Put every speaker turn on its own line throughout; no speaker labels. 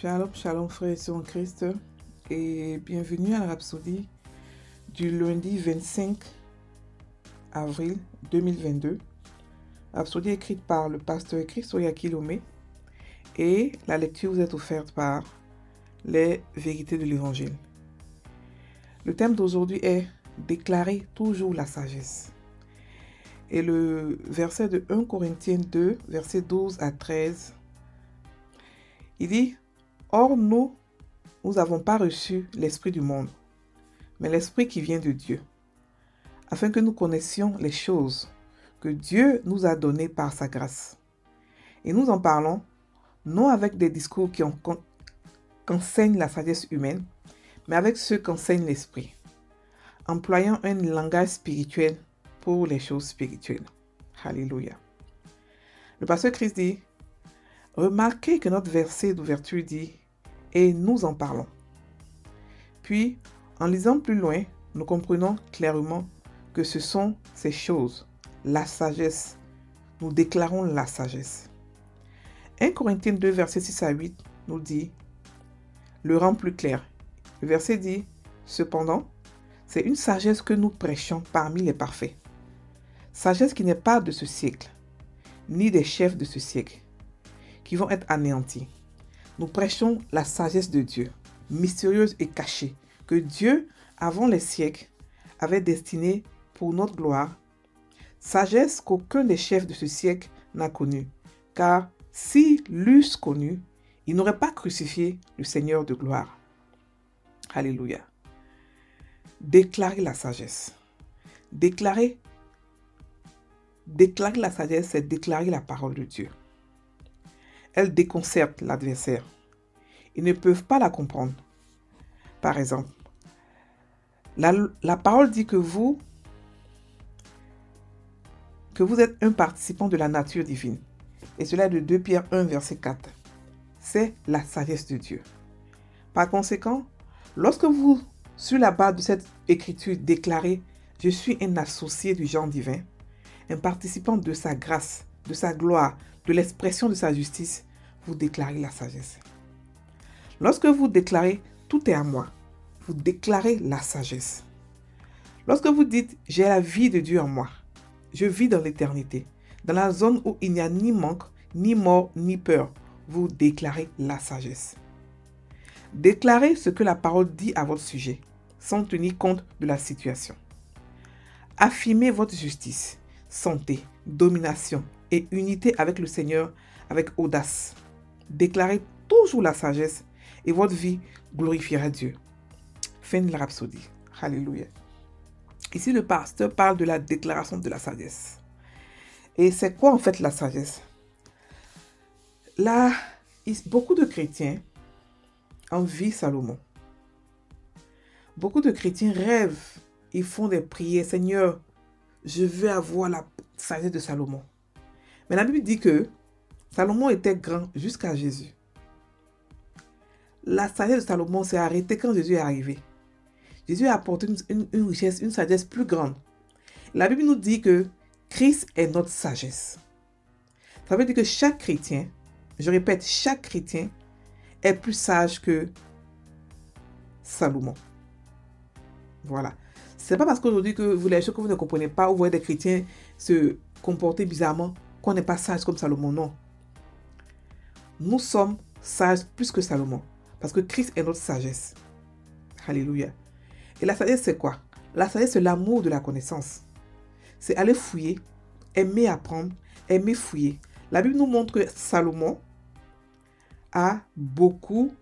Shalom, shalom frères et sœurs en Christ et bienvenue à la Rhapsodie du lundi 25 avril 2022. Rhapsodie écrite par le pasteur Christoya Kilomé et la lecture vous est offerte par les vérités de l'évangile. Le thème d'aujourd'hui est déclarer toujours la sagesse. Et le verset de 1 Corinthiens 2, versets 12 à 13, il dit: Or, nous n'avons pas reçu l'esprit du monde, mais l'esprit qui vient de Dieu, afin que nous connaissions les choses que Dieu nous a données par sa grâce. Et nous en parlons, non avec des discours qu'enseigne la sagesse humaine, mais avec ceux qu'enseigne l'esprit, employant un langage spirituel pour les choses spirituelles. Alléluia. Le pasteur Christ dit: remarquez que notre verset d'ouverture dit: et nous en parlons. Puis, en lisant plus loin, nous comprenons clairement que ce sont ces choses, la sagesse. Nous déclarons la sagesse. 1 Corinthiens 2, versets 6 à 8 nous dit, le rend plus clair. Le verset dit: cependant, c'est une sagesse que nous prêchons parmi les parfaits. Sagesse qui n'est pas de ce siècle, ni des chefs de ce siècle, qui vont être anéantis. Nous prêchons la sagesse de Dieu, mystérieuse et cachée, que Dieu, avant les siècles, avait destinée pour notre gloire. Sagesse qu'aucun des chefs de ce siècle n'a connue, car s'ils l'eussent connue, ils n'auraient pas crucifié le Seigneur de gloire. Alléluia. Déclarer la sagesse. Déclarer la sagesse, c'est déclarer la parole de Dieu. Elle déconcerte l'adversaire. Ils ne peuvent pas la comprendre. Par exemple, la parole dit que vous êtes un participant de la nature divine. Et cela est de 2 Pierre 1, verset 4. C'est la sagesse de Dieu. Par conséquent, lorsque vous, sur la base de cette écriture, déclarez: je suis un associé du genre divin, un participant de sa grâce, de sa gloire, de l'expression de sa justice, vous déclarez la sagesse. Lorsque vous déclarez tout est à moi, vous déclarez la sagesse. Lorsque vous dites j'ai la vie de Dieu en moi, je vis dans l'éternité, dans la zone où il n'y a ni manque, ni mort, ni peur, vous déclarez la sagesse. Déclarez ce que la parole dit à votre sujet, sans tenir compte de la situation. Affirmez votre justice, santé, domination et unité avec le Seigneur avec audace. Déclarez toujours la sagesse et votre vie glorifiera Dieu. Fin de la Rhapsodie. Alléluia. Ici, le pasteur parle de la déclaration de la sagesse. Et c'est quoi en fait la sagesse? Là, beaucoup de chrétiens envient Salomon. Beaucoup de chrétiens rêvent, ils font des prières: Seigneur, je veux avoir la sagesse de Salomon. Mais la Bible dit que Salomon était grand jusqu'à Jésus. La sagesse de Salomon s'est arrêtée quand Jésus est arrivé. Jésus a apporté une richesse, une sagesse plus grande. La Bible nous dit que Christ est notre sagesse. Ça veut dire que chaque chrétien, je répète, chaque chrétien est plus sage que Salomon. Voilà. Ce n'est pas parce qu'aujourd'hui que vous les choses que vous ne comprenez pas, ou vous voyez des chrétiens se comporter bizarrement, qu'on n'est pas sage comme Salomon. Non. Nous sommes sages plus que Salomon. Parce que Christ est notre sagesse. Alléluia. Et la sagesse, c'est quoi? La sagesse, c'est l'amour de la connaissance. C'est aller fouiller, aimer apprendre, aimer fouiller. La Bible nous montre que Salomon a beaucoup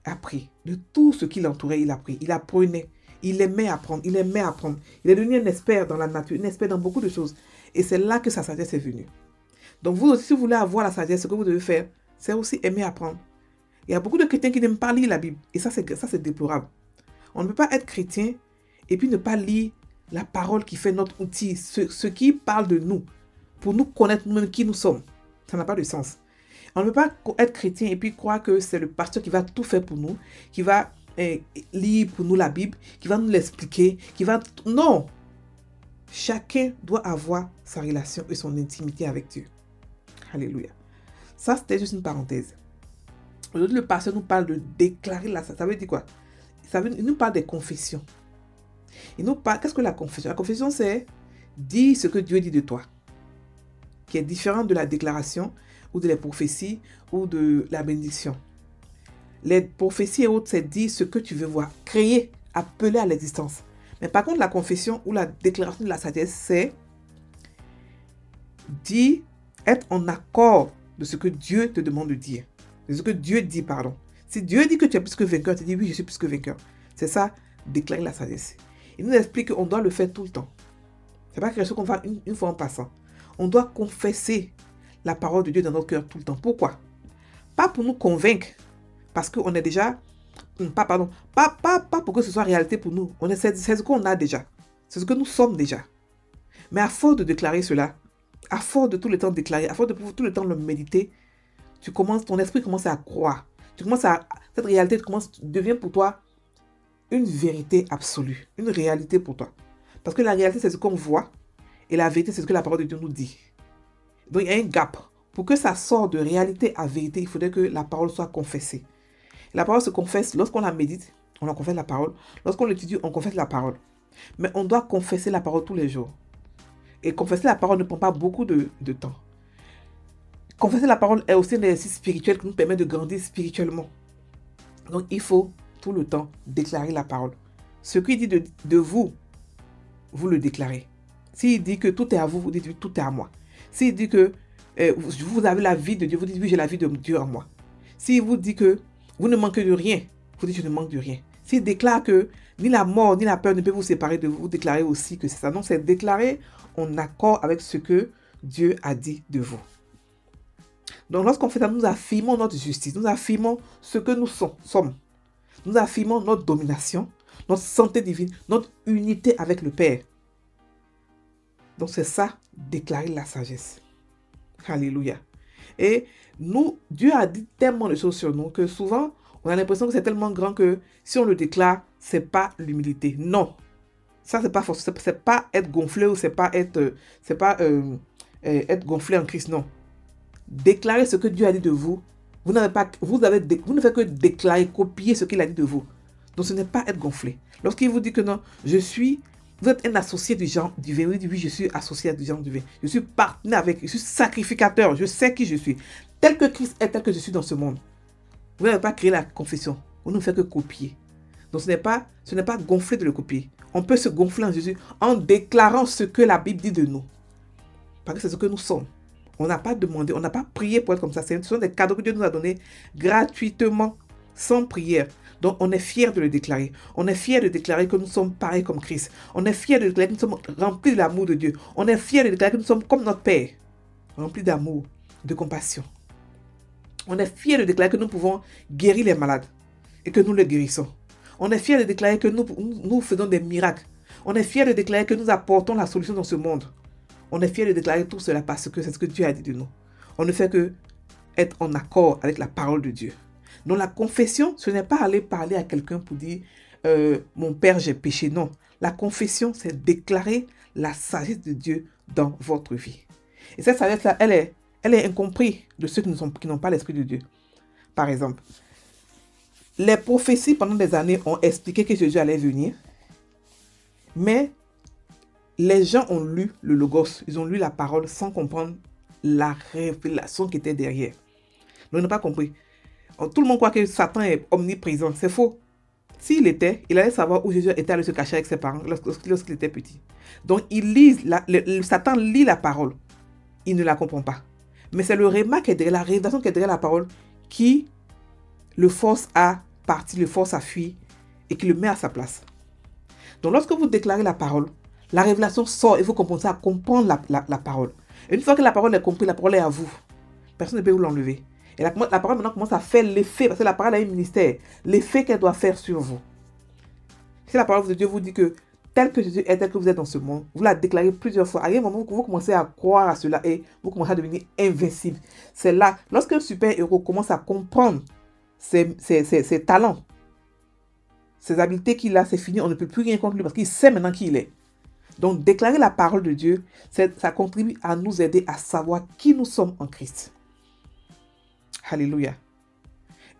appris. De tout ce qui l'entourait, il a appris. Il apprenait. Il aimait apprendre. Il aimait apprendre. Il est devenu un expert dans la nature, un expert dans beaucoup de choses. Et c'est là que sa sagesse est venue. Donc vous aussi, si vous voulez avoir la sagesse, ce que vous devez faire, c'est aussi aimer apprendre. Il y a beaucoup de chrétiens qui n'aiment pas lire la Bible. Et ça, c'est déplorable. On ne peut pas être chrétien et puis ne pas lire la parole qui fait notre outil, ce qui parle de nous, pour nous connaître nous-mêmes qui nous sommes. Ça n'a pas de sens. On ne peut pas être chrétien et puis croire que c'est le pasteur qui va tout faire pour nous, qui va lire pour nous la Bible, qui va nous l'expliquer, Non! Chacun doit avoir sa relation et son intimité avec Dieu. Alléluia. Ça, c'était juste une parenthèse. Aujourd'hui, le pasteur nous parle de déclarer la sagesse. Ça veut dire quoi? Il nous parle des confessions. Il nous parle, qu'est-ce que la confession? La confession, c'est dire ce que Dieu dit de toi, qui est différent de la déclaration ou de la prophétie ou de la bénédiction. Les prophéties et autres, c'est dire ce que tu veux voir, créer, appeler à l'existence. Mais par contre, la confession ou la déclaration de la sagesse, c'est dire, être en accord de ce que Dieu te demande de dire. De ce que Dieu dit, pardon. Si Dieu dit que tu es plus que vainqueur, tu dis oui, je suis plus que vainqueur. C'est ça, déclarer la sagesse. Il nous explique qu'on doit le faire tout le temps. Ce n'est pas quelque chose qu'on fait une fois en passant. On doit confesser la parole de Dieu dans notre cœur tout le temps. Pourquoi? Pas pour nous convaincre, parce qu'on est déjà... Pas pour que ce soit réalité pour nous. C'est ce qu'on a déjà. C'est ce que nous sommes déjà. Mais à force de déclarer cela, à force de tout le temps déclarer, à force de tout le temps le méditer, ton esprit commence à croire. Cette réalité devient pour toi une vérité absolue, une réalité pour toi. Parce que la réalité, c'est ce qu'on voit, et la vérité, c'est ce que la parole de Dieu nous dit. Donc, il y a un gap. Pour que ça sorte de réalité à vérité, il faudrait que la parole soit confessée. La parole se confesse lorsqu'on la médite, on la confesse la parole. Lorsqu'on l'étudie, on confesse la parole. Mais on doit confesser la parole tous les jours. Et confesser la parole ne prend pas beaucoup de temps. Confesser la parole est aussi un exercice spirituel qui nous permet de grandir spirituellement. Donc, il faut tout le temps déclarer la parole. Ce qu'il dit de vous, vous le déclarez. S'il dit que tout est à vous, vous dites oui, tout est à moi. S'il dit que vous avez la vie de Dieu, vous dites oui, j'ai la vie de Dieu en moi. S'il vous dit que vous ne manquez de rien, vous dites je ne manque de rien. S'il déclare que ni la mort ni la peur ne peuvent vous séparer de vous, vous déclarez aussi que c'est ça. Donc, c'est déclarer en accord avec ce que Dieu a dit de vous. Donc, lorsqu'on fait ça, nous affirmons notre justice, nous affirmons ce que nous sommes. Nous affirmons notre domination, notre santé divine, notre unité avec le Père. Donc, c'est ça, déclarer la sagesse. Alléluia. Et Dieu a dit tellement de choses sur nous que souvent, on a l'impression que c'est tellement grand que si on le déclare, c'est pas l'humilité. Non. Ça, c'est pas force. C'est pas être gonflé ou c'est pas être gonflé en Christ. Non. Déclarer ce que Dieu a dit de vous. Vous ne faites que déclarer, copier ce qu'il a dit de vous. Donc, ce n'est pas être gonflé. Lorsqu'il vous dit que non, vous êtes un associé du genre divin. Vous dites oui, je suis associé du genre divin. Je suis partenaire je suis sacrificateur. Je sais qui je suis. Tel que Christ est, tel que je suis dans ce monde. Vous n'avez pas créé la confession. Vous ne faites que copier. Donc, ce n'est pas gonflé de le copier. On peut se gonfler en Jésus en déclarant ce que la Bible dit de nous. Parce que c'est ce que nous sommes. On n'a pas demandé, on n'a pas prié pour être comme ça. Ce sont des cadeaux que Dieu nous a donnés gratuitement, sans prière. Donc, on est fiers de le déclarer. On est fiers de déclarer que nous sommes pareils comme Christ. On est fiers de déclarer que nous sommes remplis de l'amour de Dieu. On est fiers de déclarer que nous sommes comme notre Père, remplis d'amour, de compassion. On est fiers de déclarer que nous pouvons guérir les malades et que nous les guérissons. On est fiers de déclarer que nous faisons des miracles. On est fiers de déclarer que nous apportons la solution dans ce monde. On est fiers de déclarer tout cela parce que c'est ce que Dieu a dit de nous. On ne fait que être en accord avec la parole de Dieu. Donc la confession, ce n'est pas aller parler à quelqu'un pour dire mon Père, j'ai péché. Non. La confession, c'est déclarer la sagesse de Dieu dans votre vie. Et cette sagesse-là, elle est incomprise de ceux qui n'ont pas l'Esprit de Dieu. Par exemple, les prophéties pendant des années ont expliqué que Jésus allait venir, mais les gens ont lu le Logos, ils ont lu la parole sans comprendre la révélation qui était derrière. Donc, ils n'ont pas compris. Tout le monde croit que Satan est omniprésent. C'est faux. S'il était, il allait savoir où Jésus était allé se cacher avec ses parents lorsqu'il était petit. Donc, Satan lit la parole. Il ne la comprend pas. Mais c'est le réma qui est derrière, la révélation qui est derrière la parole qui le force à partir, le force à fuir et qui le met à sa place. Donc, lorsque vous déclarez la parole, la révélation sort et vous commencez à comprendre la parole. Et une fois que la parole est comprise, la parole est à vous. Personne ne peut vous l'enlever. Et la parole maintenant commence à faire l'effet, parce que la parole a un ministère, l'effet qu'elle doit faire sur vous. Si la parole de Dieu vous dit que tel que Jésus est, tel que vous êtes dans ce monde, vous la déclarez plusieurs fois. À un moment, vous commencez à croire à cela et vous commencez à devenir invincible. C'est là, lorsqu'un super-héros commence à comprendre ses talents, ses habiletés qu'il a, c'est fini, on ne peut plus rien contre lui parce qu'il sait maintenant qui il est. Donc, déclarer la parole de Dieu, ça contribue à nous aider à savoir qui nous sommes en Christ. Alléluia.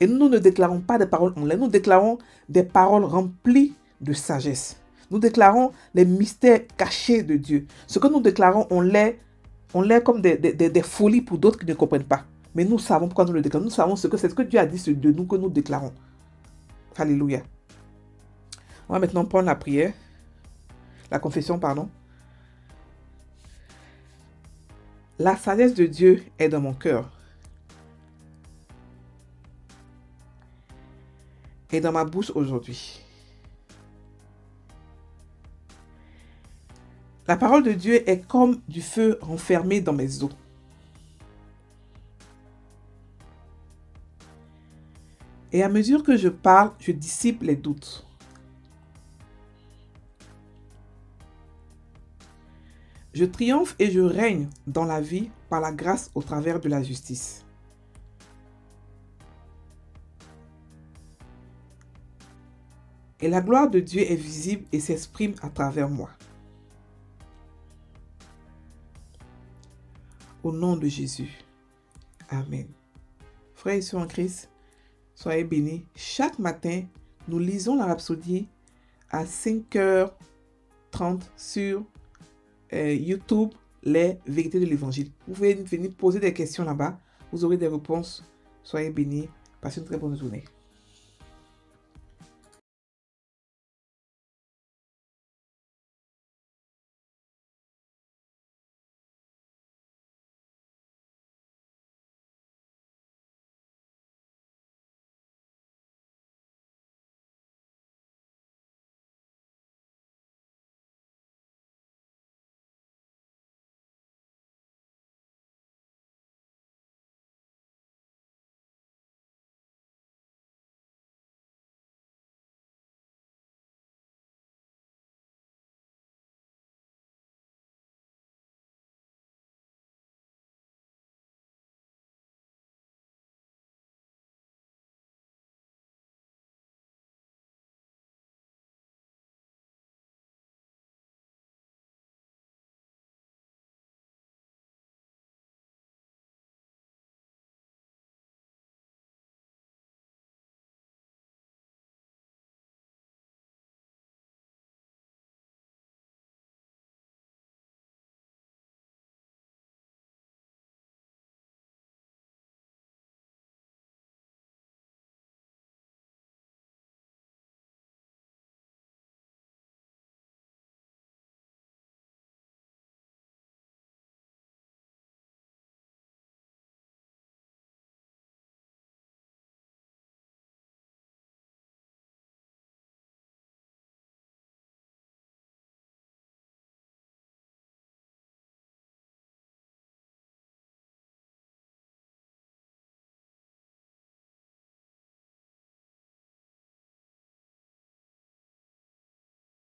Et nous ne déclarons pas des paroles en l'air, nous déclarons des paroles remplies de sagesse. Nous déclarons les mystères cachés de Dieu. Ce que nous déclarons, on l'est comme des folies pour d'autres qui ne comprennent pas. Mais nous savons pourquoi nous le déclarons. Nous savons c'est ce que Dieu a dit de nous que nous déclarons. Alléluia. On va maintenant prendre la prière, la confession, pardon. La sagesse de Dieu est dans mon cœur et dans ma bouche aujourd'hui. La parole de Dieu est comme du feu renfermé dans mes os. Et à mesure que je parle, je dissipe les doutes. Je triomphe et je règne dans la vie par la grâce au travers de la justice. Et la gloire de Dieu est visible et s'exprime à travers moi. Au nom de Jésus. Amen. Frères et sœurs en Christ, soyez bénis. Chaque matin, nous lisons la Rhapsodie à 5h30 sur YouTube, les vérités de l'évangile. Vous pouvez venir poser des questions là-bas. Vous aurez des réponses. Soyez bénis. Passez une très bonne journée.